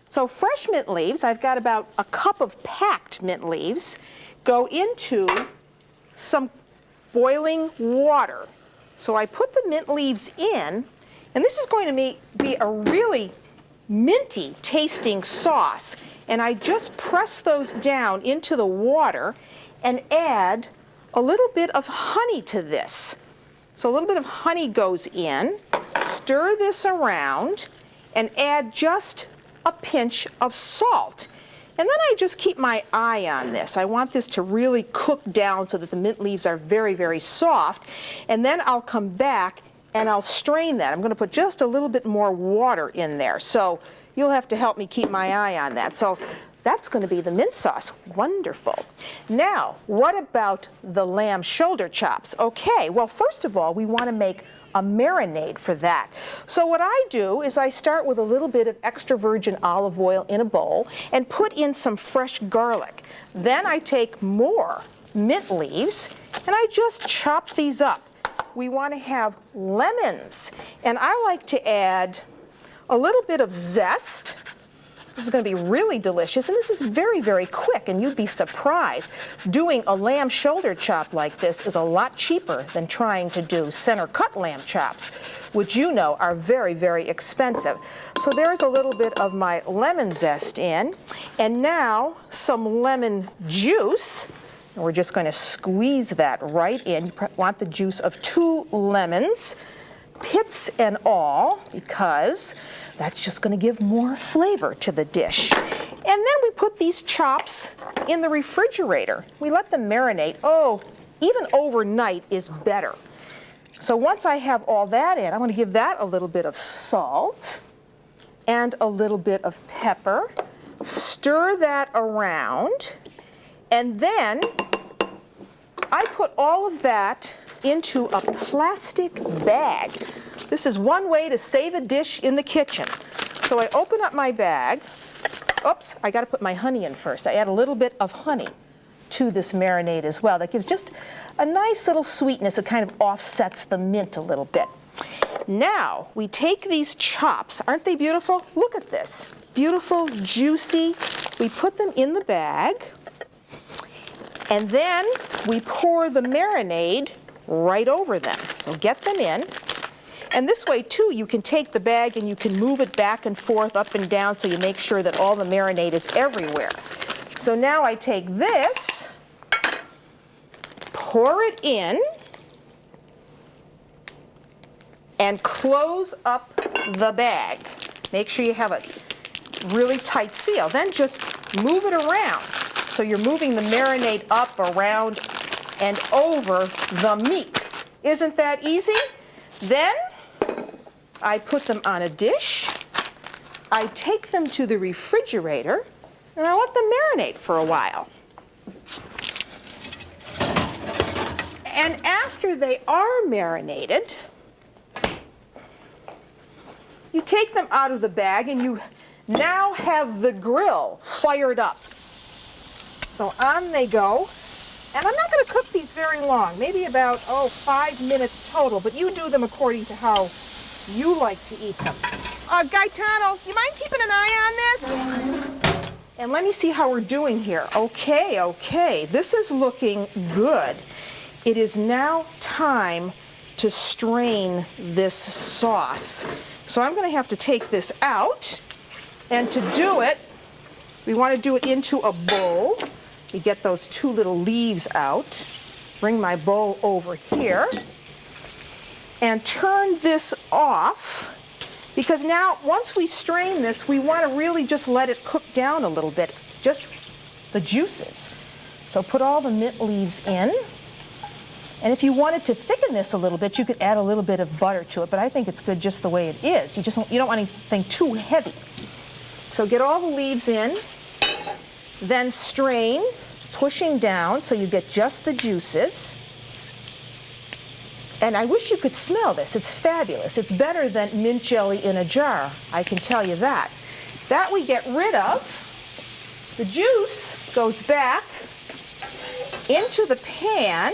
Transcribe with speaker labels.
Speaker 1: So fresh mint leaves, I've got about a cup of packed mint leaves, go into some boiling water. So I put the mint leaves in, and this is going to be a really minty tasting sauce. And I just press those down into the water and add a little bit of honey to this. So a little bit of honey goes in, stir this around, and add just a pinch of salt. And then I just keep my eye on this. I want this to really cook down so that the mint leaves are very, very soft. And then I'll come back and I'll strain that. I'm going to put just a little bit more water in there. So you'll have to help me keep my eye on that. So that's going to be the mint sauce. Wonderful. Now, what about the lamb shoulder chops? Okay, well, first of all, we want to make a marinade for that. So what I do is I start with a little bit of extra virgin olive oil in a bowl and put in some fresh garlic. Then I take more mint leaves and I just chop these up. We want to have lemons, and I like to add a little bit of zest. This is going to be really delicious, and this is very, very quick, and you'd be surprised. Doing a lamb shoulder chop like this is a lot cheaper than trying to do center cut lamb chops, which you know are very, very expensive. So there's a little bit of my lemon zest in, and now some lemon juice. And we're just going to squeeze that right in. You want the juice of 2 lemons, pits and all, because that's just going to give more flavor to the dish. And then we put these chops in the refrigerator. We let them marinate. Oh, even overnight is better. So once I have all that in, I'm going to give that a little bit of salt and a little bit of pepper. Stir that around. And then I put all of that into a plastic bag. This is one way to save a dish in the kitchen. So I open up my bag. Oops, I got to put my honey in first. I add a little bit of honey to this marinade as well. That gives just a nice little sweetness. It kind of offsets the mint a little bit. Now, we take these chops. Aren't they beautiful? Look at this. Beautiful, juicy. We put them in the bag. And then we pour the marinade right over them. So get them in. And this way, too, you can take the bag and you can move it back and forth, up and down, so you make sure that all the marinade is everywhere. So now I take this, pour it in, and close up the bag. Make sure you have a really tight seal. Then just move it around. So you're moving the marinade up, around, and over the meat. Isn't that easy? Then I put them on a dish. I take them to the refrigerator, and I let them marinate for a while. And after they are marinated, you take them out of the bag, and you now have the grill fired up. So on they go. And I'm not going to cook these very long, maybe about, 5 minutes total, but you do them according to how you like to eat them. Gaetano, you mind keeping an eye on this? And let me see how we're doing here. Okay, this is looking good. It is now time to strain this sauce. So I'm going to have to take this out, and to do it, we want to do it into a bowl. You get those 2 little leaves out. Bring my bowl over here and turn this off, because now once we strain this, we want to really just let it cook down a little bit, just the juices. So put all the mint leaves in, and if you wanted to thicken this a little bit, you could add a little bit of butter to it, but I think it's good just the way it is. You don't want anything too heavy. So get all the leaves in, then strain, pushing down so you get just the juices. And I wish you could smell this. It's fabulous. It's better than mint jelly in a jar, I can tell you that. That we get rid of. The juice goes back into the pan.